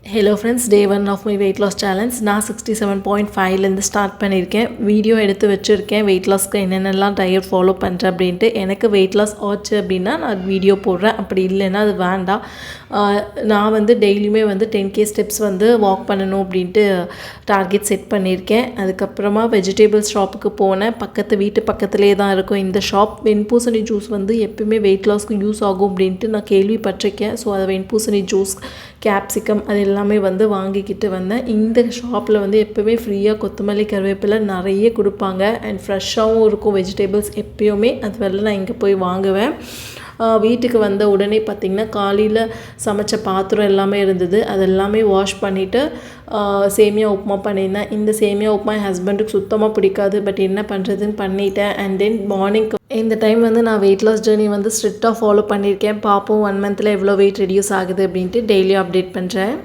Hello friends, day 1 of my weight loss challenge. நான் 67.5லேருந்து start பண்ணியிருக்கேன். வீடியோ எடுத்து வச்சுருக்கேன் வெயிட் லாஸ்க்கு என்னென்னலாம் டயட் ஃபாலோ பண்ணுறேன் அப்படின்ட்டு. எனக்கு வெயிட் லாஸ் ஆச்சு அப்படின்னா நான் வீடியோ போடுறேன், அப்படி இல்லைன்னா அது வேண்டாம். நான் வந்து டெய்லியுமே வந்து 10K ஸ்டெப்ஸ் வந்து வாக் பண்ணணும் அப்படின்ட்டு டார்கெட் செட் பண்ணியிருக்கேன். அதுக்கப்புறமா வெஜிடபிள்ஸ் ஷாப்புக்கு போனேன். வீட்டு பக்கத்துலேயே தான் இருக்கும் இந்த ஷாப். வெண்பூசணி ஜூஸ் வந்து எப்பவுமே வெயிட் லாஸ்க்கு யூஸ் ஆகும் அப்படின்ட்டு நான் கேள்விப்பட்டிருக்கேன். ஸோ அதை வெண்பூசணி ஜூஸ், கேப்சிகம் அது எல்லாமே வந்து வாங்கிக்கிட்டு வந்தேன். இந்த ஷாப்பில் வந்து எப்போவுமே ஃப்ரீயாக கொத்தமல்லி, கருவேப்பிலை நிறைய கொடுப்பாங்க. அண்ட் ஃப்ரெஷ்ஷாகவும் இருக்கும் வெஜிடபிள்ஸ் எப்போயுமே. அது வரல நான் இங்கே போய் வாங்குவேன். வீட்டுக்கு வந்த உடனே பார்த்திங்கன்னா காலையில் சமைச்ச பாத்திரம் எல்லாமே இருந்தது. அது எல்லாமே வாஷ் பண்ணிவிட்டு சேமியா உப்புமா பண்ணியிருந்தேன். இந்த சேமியா உப்புமா என் ஹஸ்பண்டுக்கு சுத்தமாக பிடிக்காது, பட் என்ன பண்ணுறதுன்னு பண்ணிட்டேன். அண்ட் தென் மார்னிங் இந்த டைம் வந்து நான் வெயிட் லாஸ் ஜர்னி வந்து ஸ்ட்ரிக்டாக ஃபாலோ பண்ணியிருக்கேன். பார்ப்போம் 1 மந்தில் எவ்வளோ வெயிட் ரெடியூஸ் ஆகுது அப்படின்ட்டு டெய்லியும் அப்டேட் பண்ணுறேன்.